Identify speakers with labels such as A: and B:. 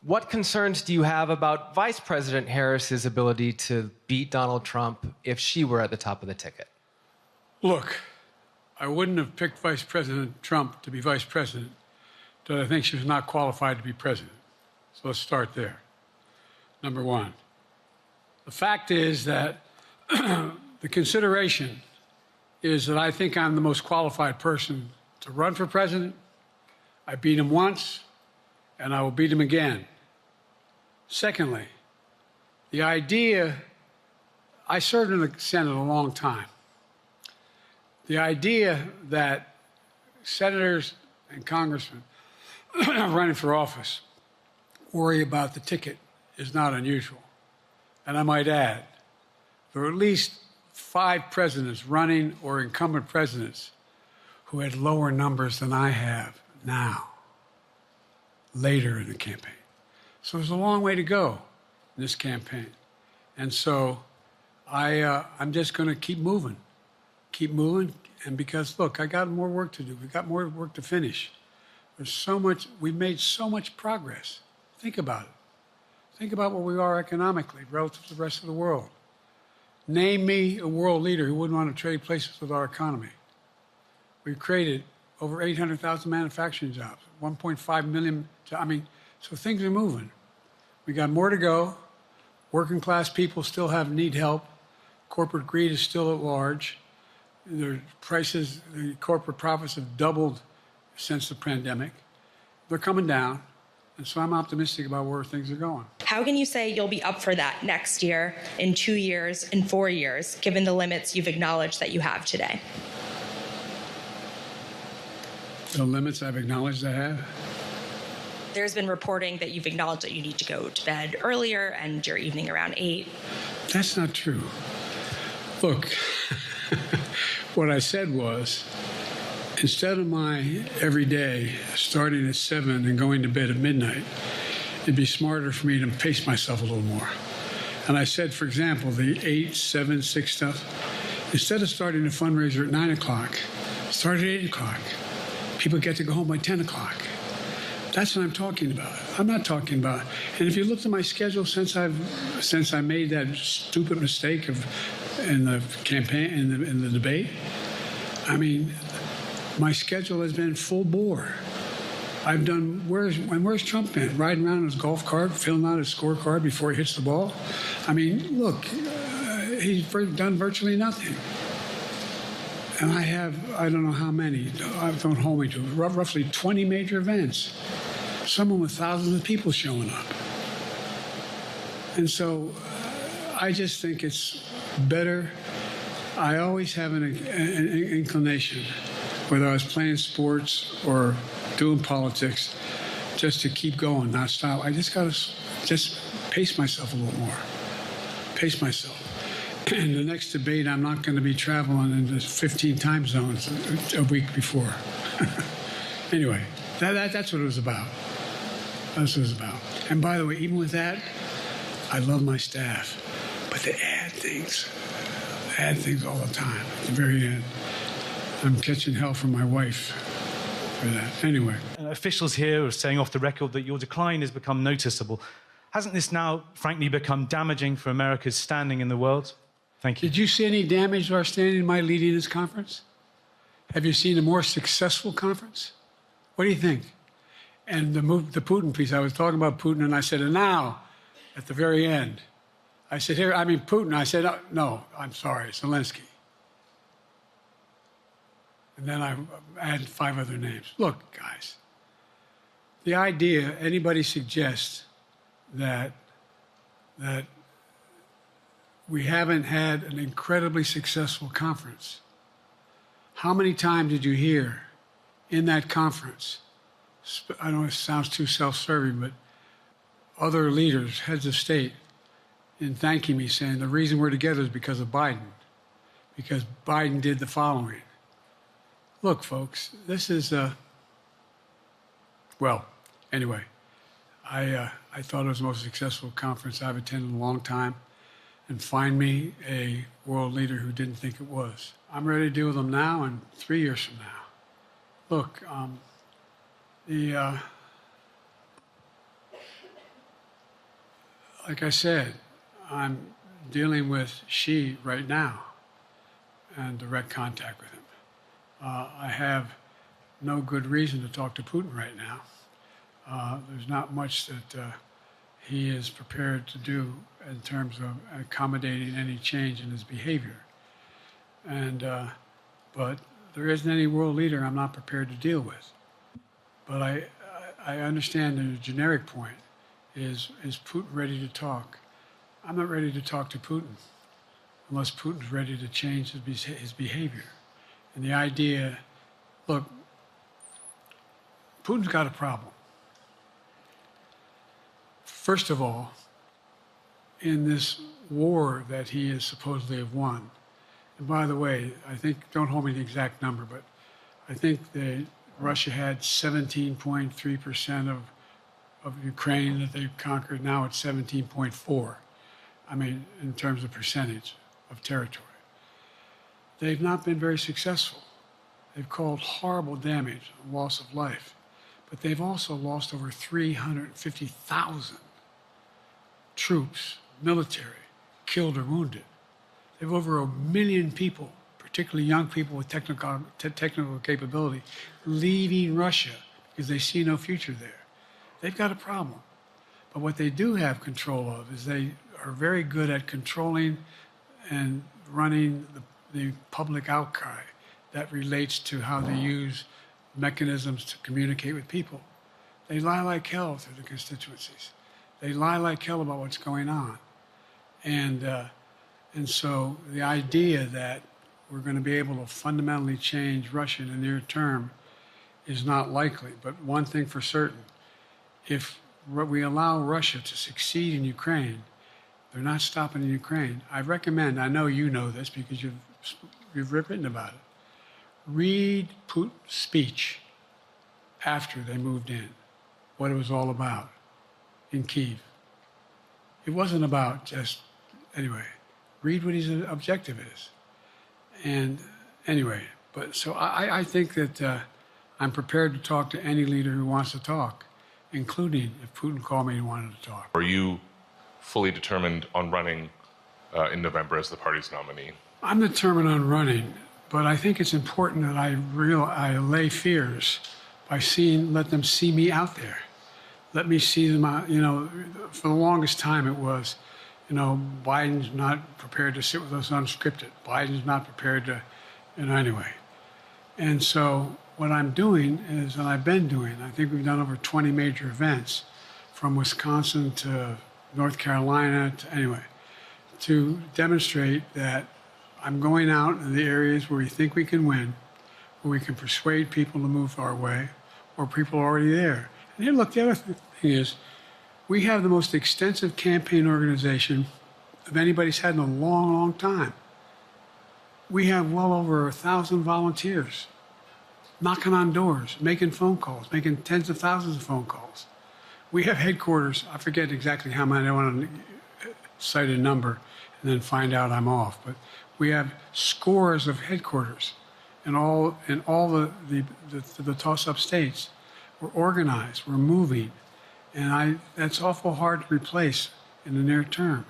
A: What concerns do you have about Vice President Harris's ability to beat Donald Trump if she were at the top of the ticket?
B: Look, I wouldn't have picked Vice President Trump to be vice president, but I think she was not qualified to be president. So let's start there. Number one, the fact is that the consideration is that I think I'm the most qualified person to run for president. I beat him once, and I will beat him again. Secondly, the idea, I served in the Senate a long time. The idea that senators and congressmen running for office worry about the ticket is not unusual. And I might add, there are at least 5 presidents running or incumbent presidents who had lower numbers than I have now, later in the campaign. So there's a long way to go in this campaign. And so I'm just going to keep moving. And because, look, I got more work to do. We've got more work to finish. There's so much, we've made so much progress. Think about it. Think about where we are economically relative to the rest of the world. Name me a world leader who wouldn't want to trade places with our economy. We've created over 800,000 manufacturing jobs, 1.5 million, so things are moving. We got more to go. Working class people still need help. Corporate greed is still at large. Their prices, the corporate profits have doubled since the pandemic. They're coming down. And so I'm optimistic about where things are going.
C: How can you say you'll be up for that next year, in 2 years, in 4 years, given the limits you've acknowledged that you have today?
B: The limits I've acknowledged I have?
C: There's been reporting that you've acknowledged that you need to go to bed earlier and your evening around 8.
B: That's not true. Look, what I said was, instead of my every day starting at 7 and going to bed at midnight, it'd be smarter for me to pace myself a little more. And I said, for example, the 8, 7, 6 stuff, instead of starting a fundraiser at 9 o'clock, start at 8 o'clock. People get to go home by 10 o'clock. That's what I'm talking about. I'm not talking about, and if you looked at my schedule since I made that stupid mistake in the campaign, in the debate, I mean, my schedule has been full bore. I've done, where's Trump been? Riding around in his golf cart, filling out his scorecard before he hits the ball? I mean, look, he's done virtually nothing. And I have, I don't know how many, don't hold me to it, roughly 20 major events. Some with thousands of people showing up. And so I just think it's better. I always have an inclination, whether I was playing sports or doing politics, just to keep going, not stop. I just got to pace myself a little more. Pace myself. In the next debate, I'm not going to be traveling into 15 time zones a week before. Anyway, that's what it was about. That's what it was about. And by the way, even with that, I love my staff. But they add things all the time at the very end. I'm catching hell from my wife for that. Anyway.
D: Officials here are saying off the record that your decline has become noticeable. Hasn't this now, frankly, become damaging for America's standing in the world? Thank you.
B: Did you see any damage to our standing in my leading this conference? Have you seen a more successful conference? What do you think? And the Putin piece, I was talking about Putin, and I said, and now, at the very end, I said, here, I mean, Putin. I said, no, I'm sorry, Zelensky. And then I added 5 other names. Look, guys, the idea anybody suggests that we haven't had an incredibly successful conference. How many times did you hear in that conference, I don't know if it sounds too self-serving, but other leaders, heads of state, in thanking me, saying the reason we're together is because of Biden, because Biden did the following. Look, folks, this is, well, anyway, I thought it was the most successful conference I've attended in a long time, and find me a world leader who didn't think it was. I'm ready to deal with them now and 3 years from now. Look, Like I said, I'm dealing with Xi right now and direct contact with him. I have no good reason to talk to Putin right now. There's not much that he is prepared to do in terms of accommodating any change in his behavior. But there isn't any world leader I'm not prepared to deal with. But I understand the generic point is Putin ready to talk? I'm not ready to talk to Putin unless Putin's ready to change his behavior. And the idea, look, Putin's got a problem. First of all, in this war that he is supposedly have won, and by the way, I think, don't hold me to the exact number, but I think that Russia had 17.3% of Ukraine that they conquered. Now it's 17.4. I mean, in terms of percentage of territory. They've not been very successful. They've caused horrible damage, loss of life, but they've also lost over 350,000 troops, military, killed or wounded. They have over 1 million people, particularly young people with technical capability, leaving Russia because they see no future there. They've got a problem. But what they do have control of is they are very good at controlling and running the public outcry that relates to how they use mechanisms to communicate with people. They lie like hell through the constituencies. They lie like hell about what's going on. And so the idea that we're going to be able to fundamentally change Russia in the near term is not likely. But one thing for certain, if we allow Russia to succeed in Ukraine, they're not stopping in Ukraine. I recommend, I know you know this because you've written about it, read Putin's speech after they moved in, what it was all about in Kyiv. It wasn't about just, anyway, read what his objective is. And anyway, but so I think that I'm prepared to talk to any leader who wants to talk, including if Putin called me and wanted to talk.
E: Are you fully determined on running in November as the party's nominee?
B: I'm determined on running, but I think it's important that I allay fears by let them see me out there. Let me see them out, for the longest time it was, Biden's not prepared to sit with us unscripted. Biden's not prepared to, anyway. And so what I'm doing is, and I've been doing, I think we've done over 20 major events from Wisconsin to North Carolina to demonstrate that I'm going out in the areas where we think we can win, where we can persuade people to move our way, or people are already there. And then look, the other thing is, we have the most extensive campaign organization of anybody's had in a long, long time. We have well over 1,000 volunteers knocking on doors, making phone calls, making tens of thousands of phone calls. We have headquarters, I forget exactly how many, I don't want to cite a number and then find out I'm off, but we have scores of headquarters in all the toss-up states. We're organized, we're moving, and that's awful hard to replace in the near term.